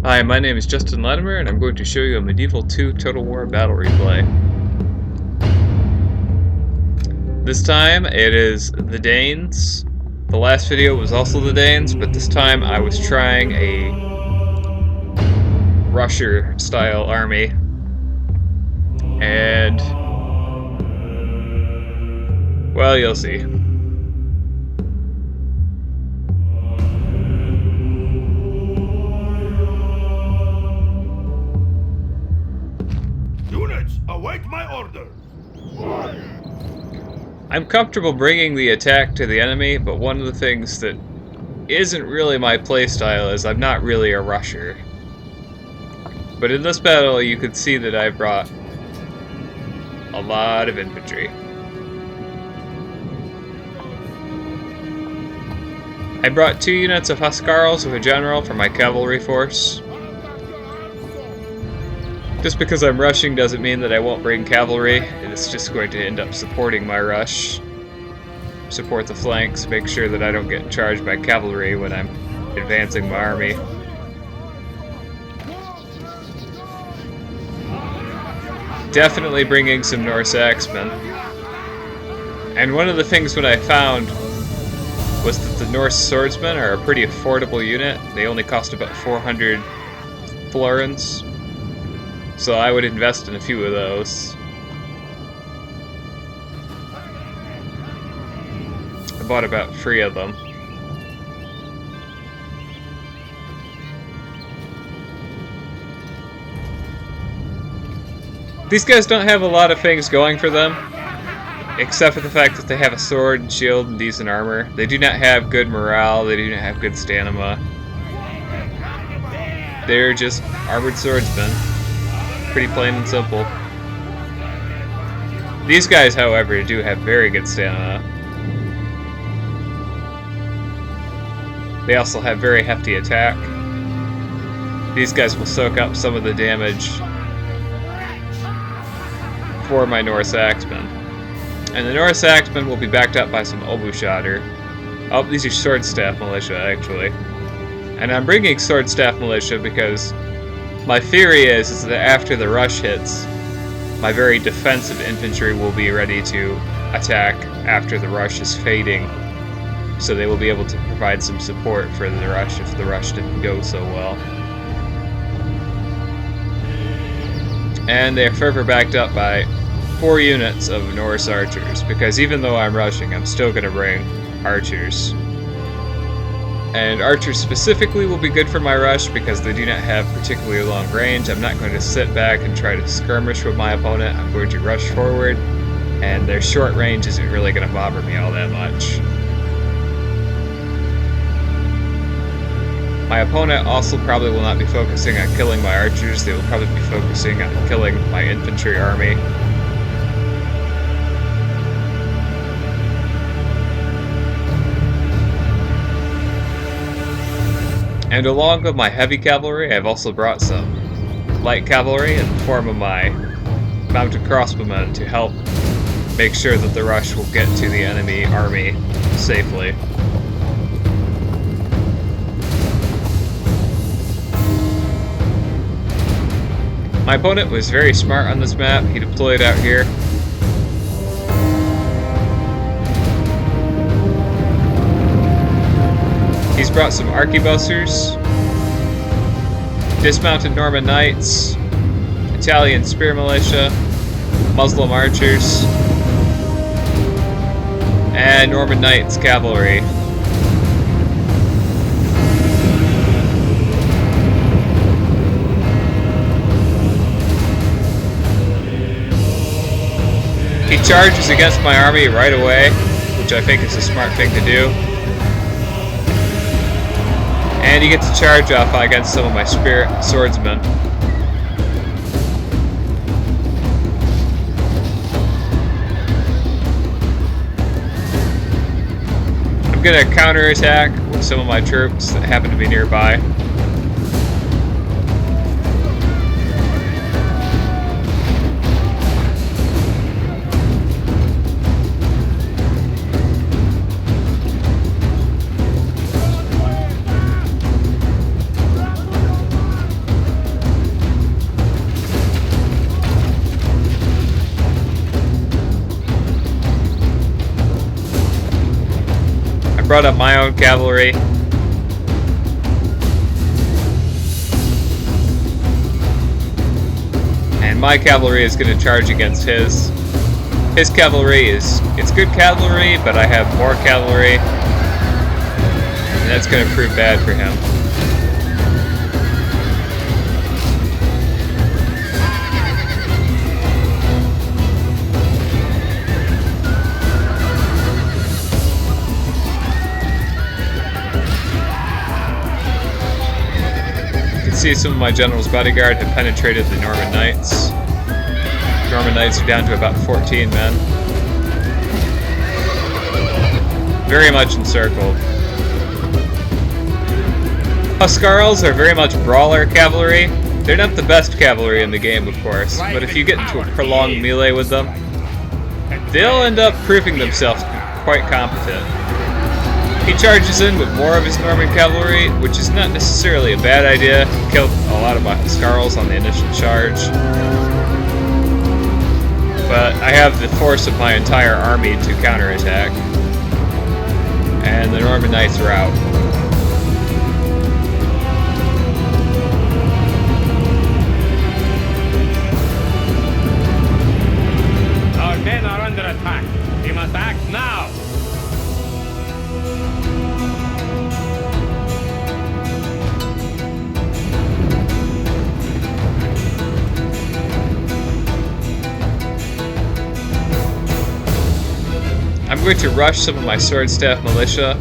Hi, my name is Justin Latimer, and I'm going to show you a Medieval 2 Total War battle replay. This time, it is the Danes. The last video was also the Danes, but this time I was trying a Rusher-style army. And, well, you'll see. Await my orders. I'm comfortable bringing the attack to the enemy, but one of the things that isn't really my playstyle is I'm not really a rusher. But in this battle, you could see that I brought a lot of infantry. I brought 2 units of Huscarls with a general for my cavalry force. Just because I'm rushing doesn't mean that I won't bring cavalry. It's just going to end up supporting my rush. Support the flanks, make sure that I don't get charged by cavalry when I'm advancing my army. Definitely bringing some Norse axemen. And one of the things that I found was that the Norse swordsmen are a pretty affordable unit. They only cost about 400 florins. So I would invest in a few of those. I bought about 3 of them. These guys don't have a lot of things going for them, except for the fact that they have a sword and shield and decent armor. They do not have good morale, they do not have good stamina. They're just armored swordsmen. Pretty plain and simple. These guys, however, do have very good stamina. They also have very hefty attack. These guys will soak up some of the damage for my Norse axemen. And the Norse axemen will be backed up by some Obushatter. Oh, these are sword staff militia, actually. And I'm bringing sword staff militia because my theory is that after the rush hits, my very defensive infantry will be ready to attack after the rush is fading. So they will be able to provide some support for the rush if the rush didn't go so well. And they're further backed up by 4 units of Norse archers, because even though I'm rushing, I'm still going to bring archers. And archers specifically will be good for my rush because they do not have particularly long range. I'm not going to sit back and try to skirmish with my opponent. I'm going to rush forward, and their short range isn't really going to bother me all that much. My opponent also probably will not be focusing on killing my archers. They will probably be focusing on killing my infantry army. And along with my heavy cavalry, I've also brought some light cavalry in the form of my mounted crossbowmen to help make sure that the rush will get to the enemy army safely. My opponent was very smart on this map. He deployed out here. He's brought some arquebusiers, dismounted Norman knights, Italian spear militia, Muslim archers, and Norman knights cavalry. He charges against my army right away, which I think is a smart thing to do. And he gets a charge off against some of my spirit swordsmen. I'm gonna counterattack with some of my troops that happen to be nearby. brought up my own cavalry. And my cavalry is going to charge against his. His cavalry it's good cavalry, but I have more cavalry. And that's going to prove bad for him. See, some of my general's bodyguard have penetrated the Norman Knights. Norman Knights are down to about 14 men. Very much encircled. Huscarls are very much brawler cavalry. They're not the best cavalry in the game, of course, but if you get into a prolonged melee with them, they'll end up proving themselves quite competent. He charges in with more of his Norman cavalry, which is not necessarily a bad idea. He killed a lot of my Huscarls on the initial charge. But I have the force of my entire army to counterattack. And the Norman Knights are out. Our men are under attack. We must act now. I'm going to rush some of my sword staff militia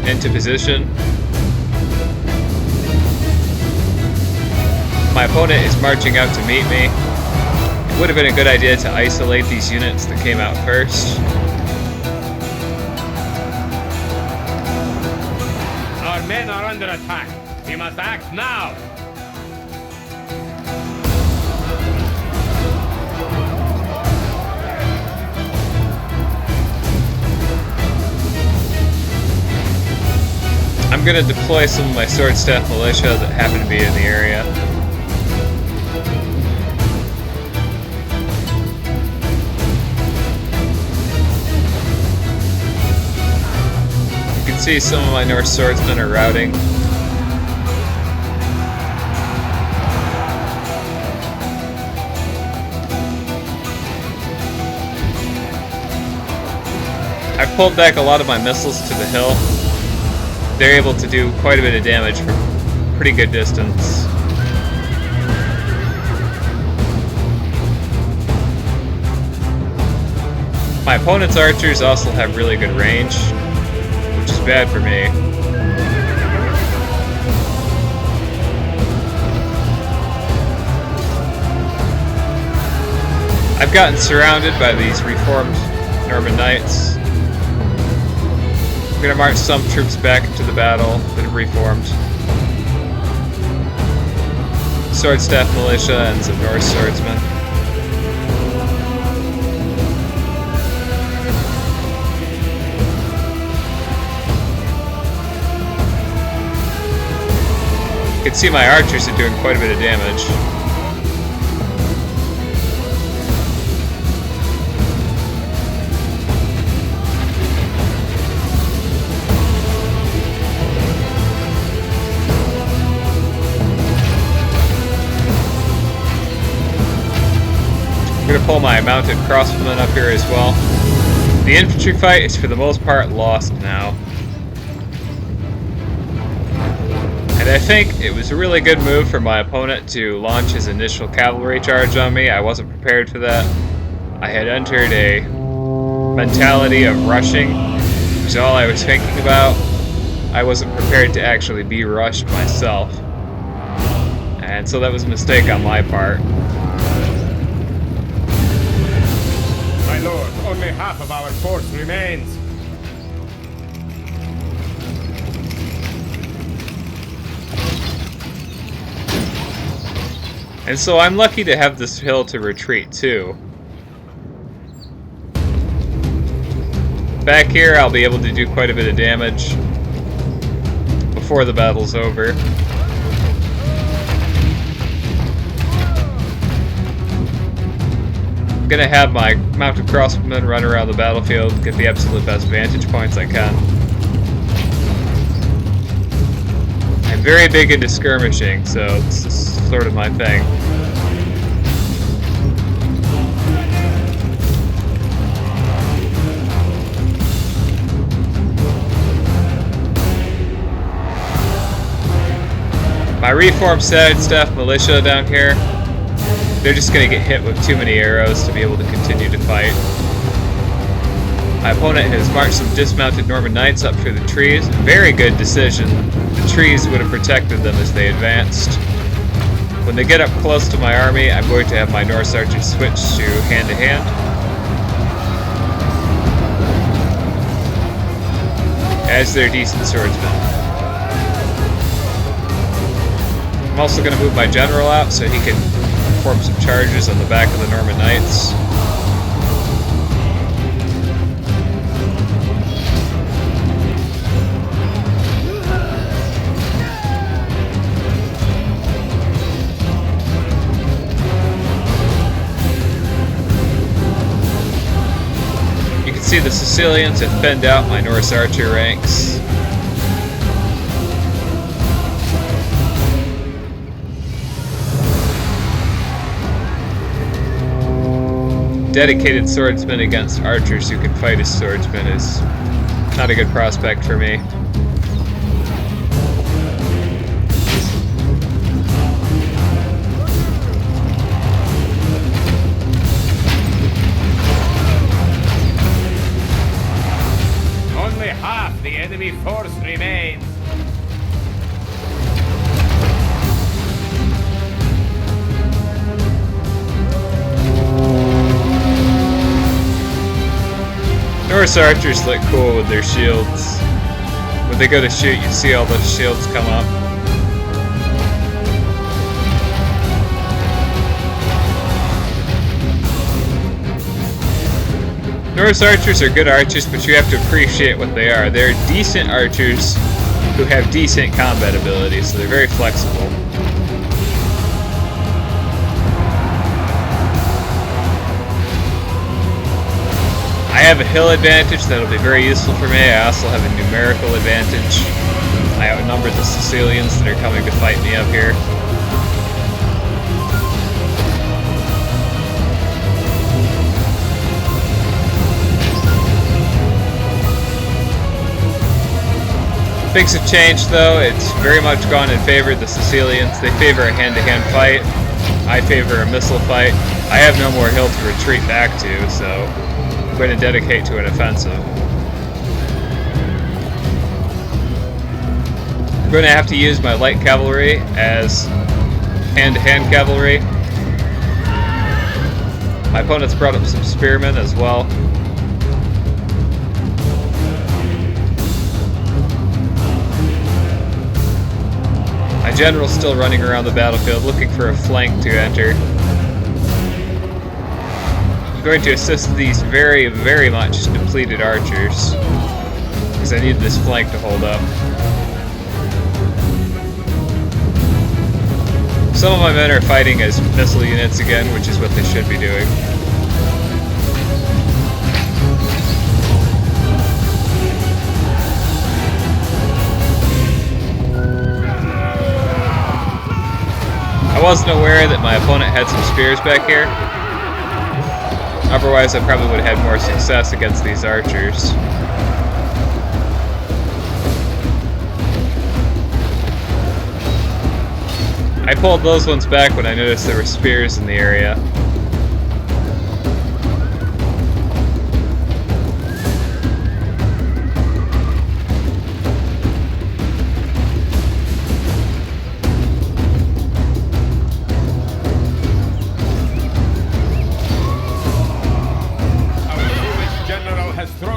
into position. My opponent is marching out to meet me. It would have been a good idea to isolate these units that came out first. Our men are under attack. We must act now. I'm going to deploy some of my sword staff militia that happen to be in the area. You can see some of my Norse swordsmen are routing. I pulled back a lot of my missiles to the hill. They're able to do quite a bit of damage from pretty good distance. My opponent's archers also have really good range, which is bad for me. I've gotten surrounded by these reformed Norman Knights. I'm going to march some troops back into the battle that have reformed. Sword staff militia and some Norse swordsmen. You can see my archers are doing quite a bit of damage. I'm going to pull my mounted crossbowmen up here as well. The infantry fight is for the most part lost now. And I think it was a really good move for my opponent to launch his initial cavalry charge on me. I wasn't prepared for that. I had entered a mentality of rushing, which is all I was thinking about. I wasn't prepared to actually be rushed myself. And so that was a mistake on my part. My lord, only half of our force remains. And so I'm lucky to have this hill to retreat too. Back here I'll be able to do quite a bit of damage before the battle's over. I'm gonna have my mounted crossbowmen run around the battlefield, get the absolute best vantage points I can. very big into skirmishing, so this is sort of my thing. My reformed side staff militia down here, they're just going to get hit with too many arrows to be able to continue to fight. My opponent has marched some dismounted Norman knights up through the trees. Very good decision. The trees would have protected them as they advanced. When they get up close to my army, I'm going to have my Norse archers switch to hand-to-hand. As they're decent swordsmen. I'm also going to move my general out so he can perform some charges on the back of the Norman knights. You can see the Sicilians have thinned out my Norse archer ranks. Dedicated swordsman against archers who can fight as swordsmen is not a good prospect for me. Only half the enemy force remains. Norse archers look cool with their shields. When they go to shoot, you see all those shields come up. Norse archers are good archers, but you have to appreciate what they are. They're decent archers who have decent combat abilities, so they're very flexible. I have a hill advantage that'll be very useful for me. I also have a numerical advantage. I outnumber the Sicilians that are coming to fight me up here. Things have changed though. It's very much gone in favor of the Sicilians. They favor a hand-to-hand fight. I favor a missile fight. I have no more hill to retreat back to, so I'm going to dedicate to an offensive. I'm going to have to use my light cavalry as hand-to-hand cavalry. My opponent's brought up some spearmen as well. My general's still running around the battlefield looking for a flank to enter. I'm going to assist these very, very much depleted archers because I need this flank to hold up. Some of my men are fighting as missile units again, which is what they should be doing. I wasn't aware that my opponent had some spears back here. Otherwise, I probably would have had more success against these archers. I pulled those ones back when I noticed there were spears in the area.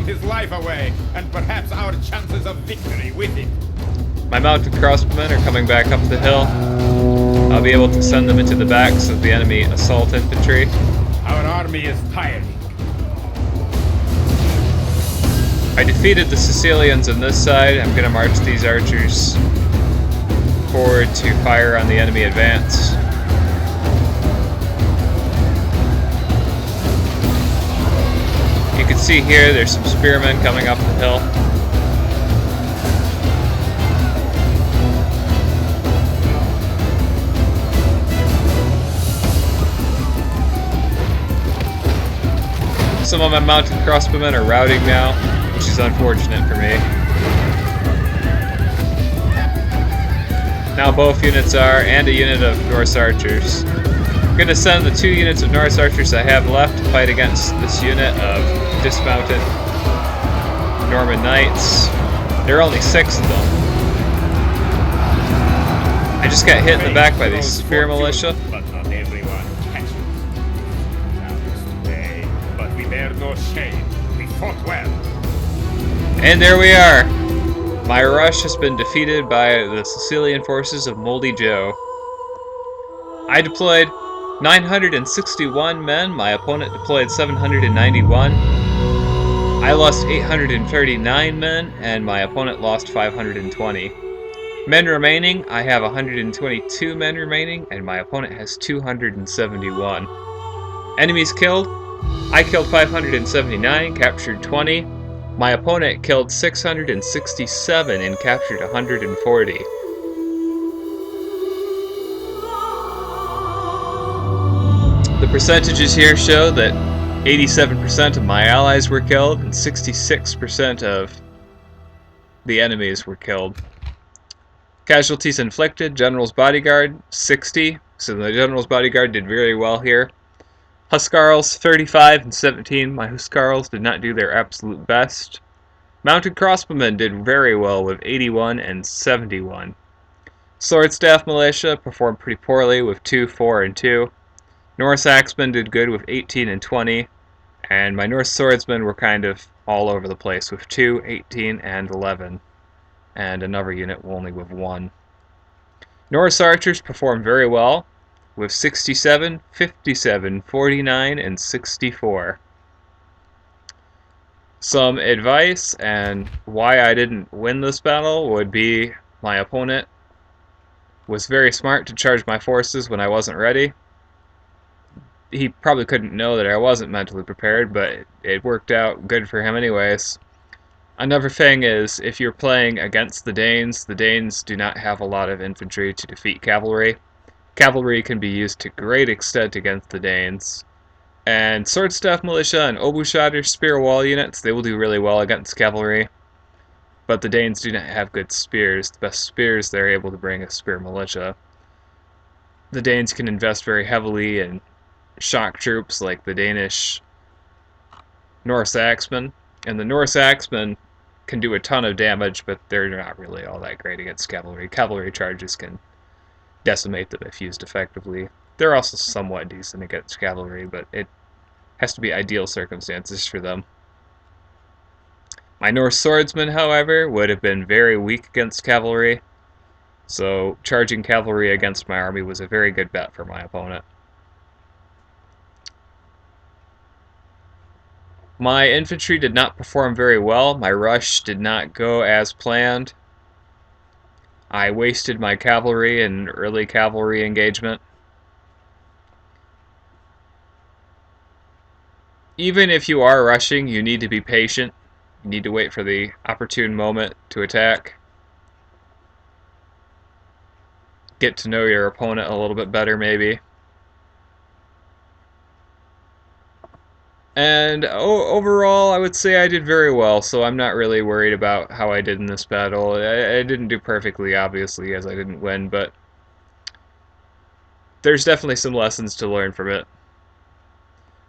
His life away, and perhaps our chances of victory with it. My mounted crossbowmen are coming back up the hill. I'll be able to send them into the backs of the enemy assault infantry. Our army is tiring. I defeated the Sicilians on this side. I'm going to march these archers forward to fire on the enemy advance. You can see here there's some spearmen coming up the hill. Some of my mounted crossbowmen are routing now, which is unfortunate for me. Now both units are, and a unit of Norse archers. I'm going to send the 2 units of Norse archers I have left to fight against this unit of dismounted Norman knights. There are only 6 of them. I just got hit in the back by these spear militia. But not everyone catches. Today, but we bear no shame. We fought well. And there we are. My rush has been defeated by the Sicilian forces of Moldy Joe. I deployed 961 men, my opponent deployed 791. I lost 839 men, and my opponent lost 520. Men remaining, I have 122 men remaining, and my opponent has 271. Enemies killed, I killed 579, captured 20. My opponent killed 667 and captured 140. The percentages here show that 87% of my allies were killed and 66% of the enemies were killed. Casualties inflicted, General's Bodyguard, 60. So the General's Bodyguard did very well here. Huscarls, 35 and 17. My Huscarls did not do their absolute best. Mounted Crossbowmen did very well with 81 and 71. Sword Staff Militia performed pretty poorly with 2, 4, and 2. Norse Axemen did good with 18 and 20. And my Norse Swordsmen were kind of all over the place with 2, 18, and 11. And another unit only with 1. Norse Archers performed very well with 67, 57, 49, and 64. Some advice and why I didn't win this battle would be my opponent was very smart to charge my forces when I wasn't ready. He probably couldn't know that I wasn't mentally prepared, but it worked out good for him anyways. Another thing is, if you're playing against the Danes do not have a lot of infantry to defeat cavalry. Cavalry can be used to great extent against the Danes. And Sword Staff Militia and Obuschader spear wall units, they will do really well against cavalry. But the Danes do not have good spears. The best spears they're able to bring is spear militia. The Danes can invest very heavily in shock troops like the Danish Norse Axemen. And the Norse Axemen can do a ton of damage, but they're not really all that great against cavalry. Cavalry charges can decimate them if used effectively. They're also somewhat decent against cavalry, but it has to be ideal circumstances for them. My Norse swordsmen, however, would have been very weak against cavalry, so charging cavalry against my army was a very good bet for my opponent. My infantry did not perform very well. My rush did not go as planned. I wasted my cavalry in an early cavalry engagement. Even if you are rushing, you need to be patient. You need to wait for the opportune moment to attack. Get to know your opponent a little bit better, maybe. And overall, I would say I did very well, so I'm not really worried about how I did in this battle. I didn't do perfectly, obviously, as I didn't win, but there's definitely some lessons to learn from it.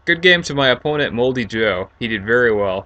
Good game to my opponent, Moldy Joe. He did very well.